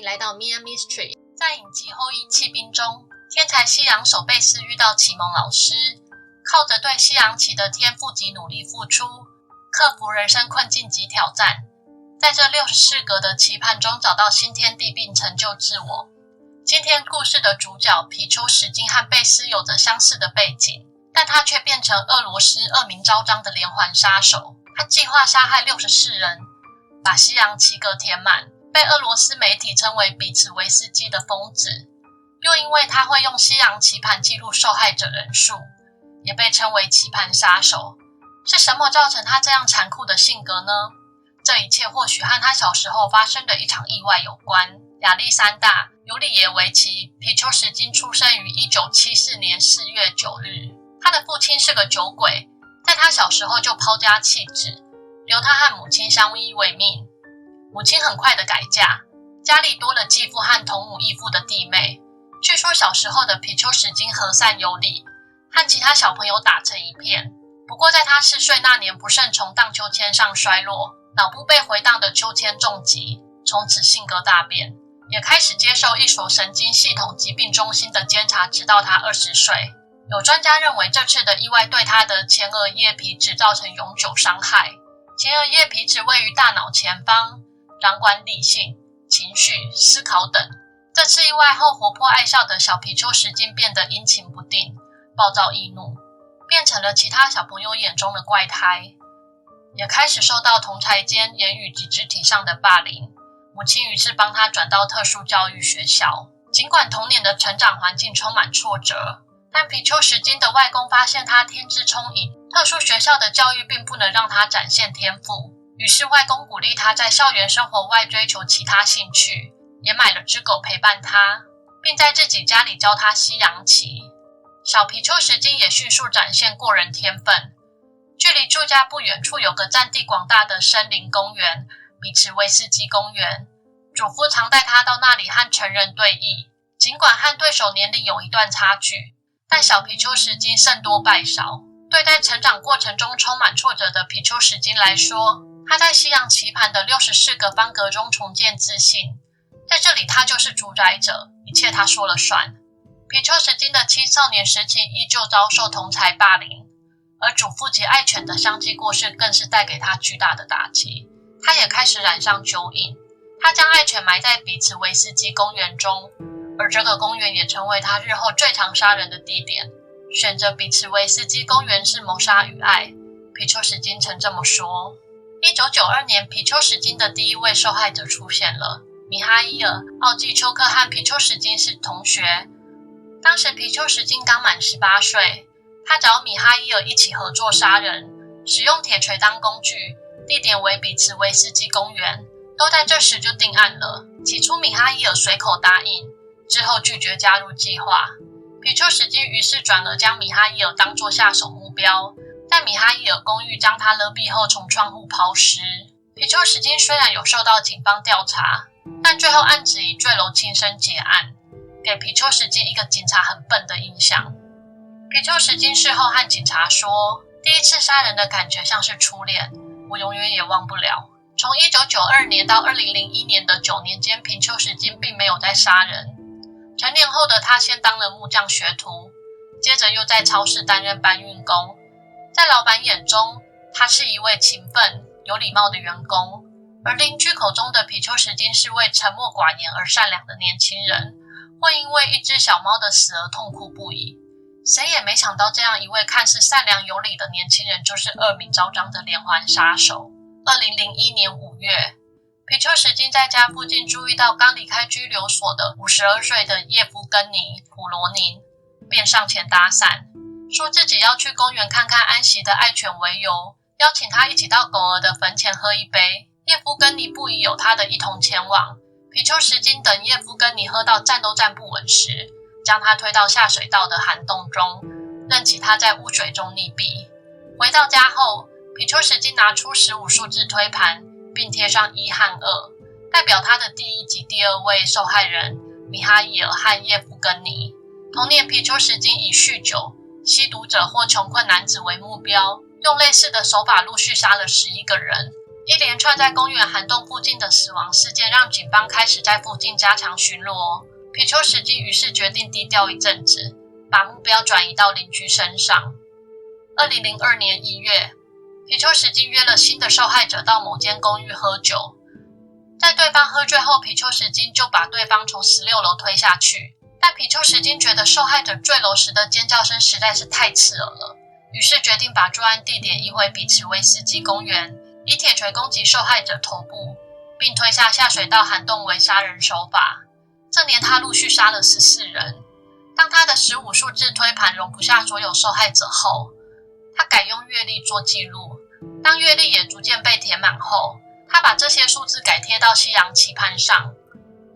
来到 Mia Mystery。在影集《后羿弃兵》中，天才西洋手贝斯遇到启蒙老师，靠着对西洋棋的天赋及努力付出，克服人生困境及挑战，在这64格的棋盘中找到新天地并成就自我。今天故事的主角皮丘什金和贝斯有着相似的背景，但他却变成俄罗斯恶名昭彰的连环杀手。他计划杀害64人，把西洋棋格填满，被俄罗斯媒体称为比茨维斯基的疯子。又因为他会用西洋棋盘记录受害者人数，也被称为棋盘杀手。是什么造成他这样残酷的性格呢？这一切或许和他小时候发生的一场意外有关。亚历山大·尤里耶维奇·皮丘什金出生于1974年4月9日。他的父亲是个酒鬼，在他小时候就抛家弃子，留他和母亲相依为命。母亲很快的改嫁，家里多了继父和同母异父的弟妹。据说小时候的皮丘什金和善有礼，和其他小朋友打成一片。不过在他4岁那年不慎从荡秋千上摔落，脑部被回荡的秋千重击，从此性格大变，也开始接受一所神经系统疾病中心的监察，直到他20岁。有专家认为这次的意外对他的前额叶皮质造成永久伤害。前额叶皮质位于大脑前方，掌管理性、情绪、思考等。这次意外后，活泼爱笑的小皮丘什金变得阴晴不定、暴躁易怒，变成了其他小朋友眼中的怪胎，也开始受到同侪间言语及肢体上的霸凌。母亲于是帮他转到特殊教育学校。尽管童年的成长环境充满挫折，但皮丘什金的外公发现他天资聪颖，特殊学校的教育并不能让他展现天赋，于是外公鼓励他在校园生活外追求其他兴趣，也买了只狗陪伴他，并在自己家里教他西洋棋。小皮丘什金也迅速展现过人天分。距离住家不远处有个占地广大的森林公园，比茨维斯基公园。祖父常带他到那里和成人对弈，尽管和对手年龄有一段差距，但小皮丘什金胜多败少。对待成长过程中充满挫折的皮丘什金来说，他在西洋棋盘的64个方格中重建自信。在这里他就是主宰者，一切他说了算。皮丘什金的青少年时期依旧遭受同侪霸凌，而祖父及爱犬的相继过世更是带给他巨大的打击。他也开始染上酒瘾，他将爱犬埋在比茨维斯基公园中，而这个公园也成为他日后最常杀人的地点。选择比茨维斯基公园是谋杀与爱，皮丘什金曾这么说。1992年，皮丘什金的第一位受害者出现了。米哈伊尔·奥季丘克和皮丘什金是同学，当时皮丘什金刚满18岁，他找米哈伊尔一起合作杀人，使用铁锤当工具，地点为比茨维斯基公园，都在这时就定案了。起初米哈伊尔随口答应，之后拒绝加入计划。皮丘什金于是转而将米哈伊尔当作下手目标，在米哈伊尔公寓将他勒毙后从窗户抛尸。皮丘什金虽然有受到警方调查，但最后案子以坠楼轻生结案，给皮丘什金一个警察很笨的印象。皮丘什金事后和警察说，第一次杀人的感觉像是初恋，我永远也忘不了。从1992年到2001年的9年间，皮丘什金并没有再杀人。成年后的他先当了木匠学徒，接着又在超市担任搬运工。在老板眼中，他是一位勤奋、有礼貌的员工，而邻居口中的皮丘什金是位沉默寡言而善良的年轻人，会因为一只小猫的死而痛哭不已。谁也没想到，这样一位看似善良有礼的年轻人，就是恶名昭彰的连环杀手。2001年5月，皮丘什金在家附近注意到刚离开拘留所的52岁的叶夫根尼·普罗宁，便上前搭讪，说自己要去公园看看安息的爱犬为由，邀请他一起到狗儿的坟前喝一杯。叶夫根尼不疑有他的一同前往。皮丘什金等叶夫根尼喝到站都站不稳时，将他推到下水道的涵洞中，任其他在污水中溺毙。回到家后，皮丘什金拿出15数字推盘，并贴上1和2，代表他的第一及第二位受害人米哈伊尔和叶夫根尼。同年，皮丘什金以酗酒、吸毒者或穷困男子为目标，用类似的手法陆续杀了11个人，一连串在公园涵洞附近的死亡事件让警方开始在附近加强巡逻。皮丘什基于是决定低调一阵子，把目标转移到邻居身上。2002年1月，皮丘什基约了新的受害者到某间公寓喝酒。在对方喝醉后，皮丘什基就把对方从16楼推下去。但皮丘什基觉得受害者坠楼时的尖叫声实在是太刺耳了，于是决定把作案地点移回比茨维斯基公园，以铁锤攻击受害者头部，并推下水道涵洞为杀人手法。这年他陆续杀了14人。当他的15数字推盘容不下所有受害者后，他改用月历做记录。当月历也逐渐被填满后，他把这些数字改贴到西洋棋盘上。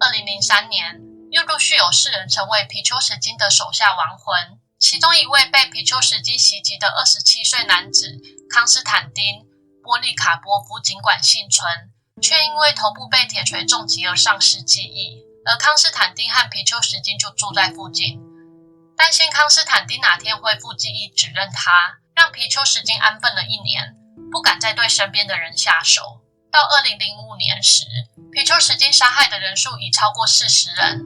2003年，又陆续有4人成为皮丘什基的手下亡魂，其中一位被皮丘什基袭击的27岁男子康斯坦丁·波利卡波夫尽管幸存，却因为头部被铁锤重击而丧失记忆，而康斯坦丁和皮丘什基就住在附近。担心康斯坦丁哪天恢复记忆指认他，让皮丘什基安分了1年，不敢再对身边的人下手。到2005年时，皮丘什基杀害的人数已超过40人，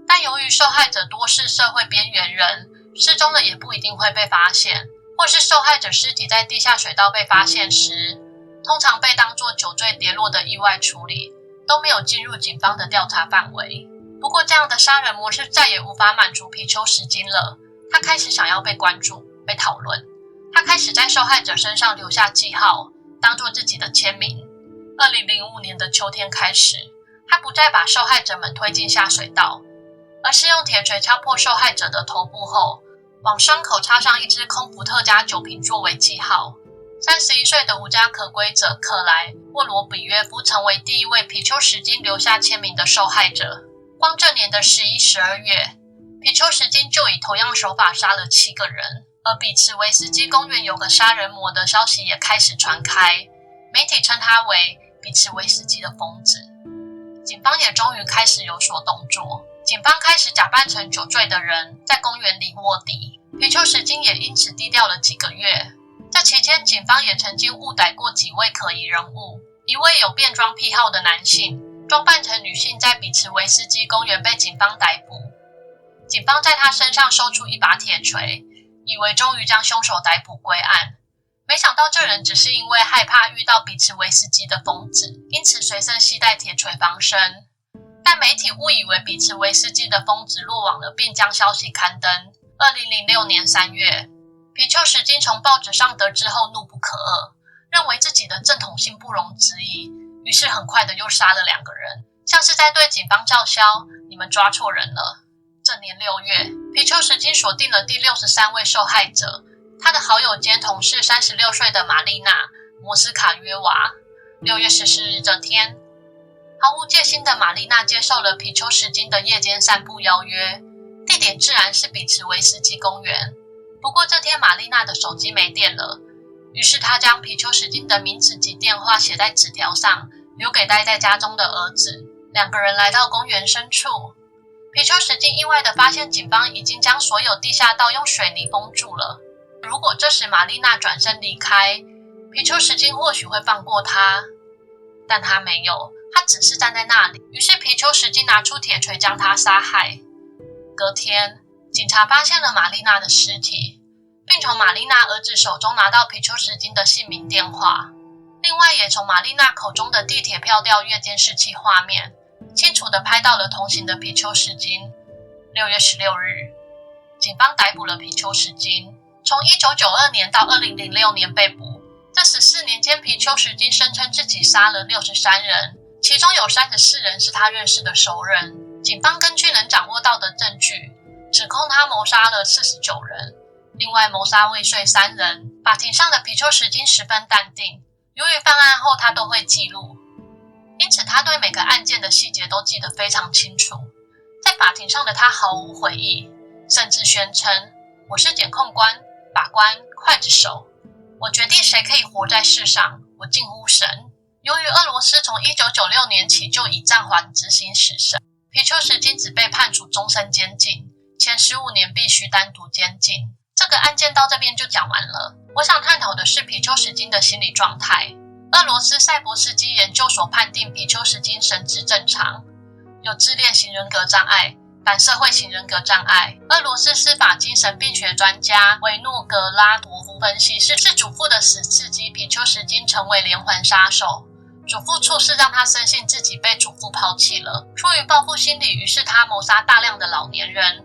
但由于受害者多是社会边缘人，失踪了也不一定会被发现，或是受害者尸体在地下水道被发现时，通常被当作酒醉跌落的意外处理，都没有进入警方的调查范围。不过这样的杀人模式再也无法满足皮丘什基了，他开始想要被关注、被讨论。他开始在受害者身上留下记号，当作自己的签名。2005年的秋天开始，他不再把受害者们推进下水道，而是用铁锤敲破受害者的头部后，往伤口插上一支空伏特加酒瓶作为记号。31岁的无家可归者克莱·沃罗比约夫成为第一位皮丘什基留下签名的受害者。光这年的11、12月，皮丘什基就以同样手法杀了7个人，而比茨维斯基公园有个杀人魔的消息也开始传开，媒体称他为比茨维斯基的疯子。警方也终于开始有所动作，警方开始假扮成酒醉的人，在公园里卧底。皮丘什基也因此低调了几个月。这期间，警方也曾经误逮过几位可疑人物，一位有变装癖好的男性，装扮成女性在比茨维斯基公园被警方逮捕。警方在他身上搜出一把铁锤，以为终于将凶手逮捕归案。没想到这人只是因为害怕遇到比茨维斯基的疯子，因此随身携带铁锤防身。但媒体误以为比茨维斯基的疯子落网了，并将消息刊登。2006年3月，皮丘什基从报纸上得知后怒不可遏，认为自己的正统性不容置疑，于是很快的又杀了2个人，像是在对警方叫嚣：你们抓错人了。这年6月，皮丘什基锁定了第63位受害者，他的好友兼同事36岁的玛丽娜·摩斯卡约娃。6月14日这天，毫无戒心的玛丽娜接受了皮丘什基的夜间散步邀约，地点自然是比茨维斯基公园。不过这天玛丽娜的手机没电了，于是她将皮丘什基的名字及电话写在纸条上，留给待在家中的儿子。2个人来到公园深处，皮丘什基意外地发现警方已经将所有地下道用水泥封住了。如果这时玛丽娜转身离开，皮丘什基或许会放过她，但他没有，他只是站在那里。于是皮丘什基拿出铁锤将她杀害。隔天，警察发现了玛丽娜的尸体，并从玛丽娜儿子手中拿到皮丘什基的姓名电话，另外也从玛丽娜口中的地铁票调阅监视器画面，清楚地拍到了同行的皮丘什基。6月16日，警方逮捕了皮丘什基，从1992年到2006年被捕。这14年间，皮丘什基声称自己杀了63人，其中有34人是他认识的熟人。警方根据能掌握到的证据，指控他谋杀了49人，另外谋杀未遂3人。法庭上的皮丘什基十分淡定，由于犯案后他都会记录，因此他对每个案件的细节都记得非常清楚。在法庭上的他毫无悔意，甚至宣称：我是检控官、法官、刽子手，我决定谁可以活在世上，我近乎神。由于俄罗斯从1996年起就已暂缓执行死审，皮丘什基只被判处终身监禁，前15年必须单独监禁。这个案件到这边就讲完了。我想探讨的是皮丘什基的心理状态。俄罗斯塞博斯基研究所判定皮丘什金神智正常，有自恋型人格障碍、反社会型人格障碍。俄罗斯司法精神病学专家维诺格拉多夫分析是主妇的死刺激皮丘什金成为连环杀手。主妇处事让他深信自己被主妇抛弃了，出于报复心理，于是他谋杀大量的老年人。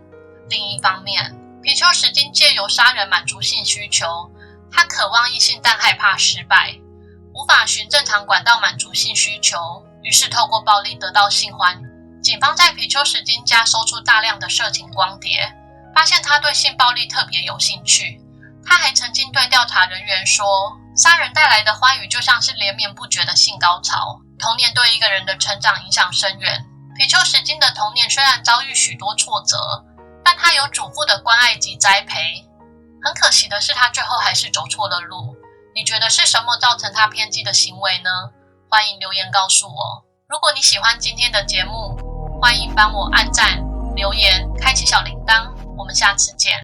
另一方面，皮丘什金借由杀人满足性需求，他渴望异性但害怕失败，无法循正常管道满足性需求，于是透过暴力得到性欢。警方在皮丘什金家搜出大量的色情光碟，发现他对性暴力特别有兴趣。他还曾经对调查人员说，杀人带来的欢愉就像是连绵不绝的性高潮。童年对一个人的成长影响深远。皮丘什金的童年虽然遭遇许多挫折，但他有主妇的关爱及栽培。很可惜的是，他最后还是走错了路。你觉得是什么造成他偏激的行为呢？欢迎留言告诉我。如果你喜欢今天的节目，欢迎帮我按赞、留言、开启小铃铛。我们下次见。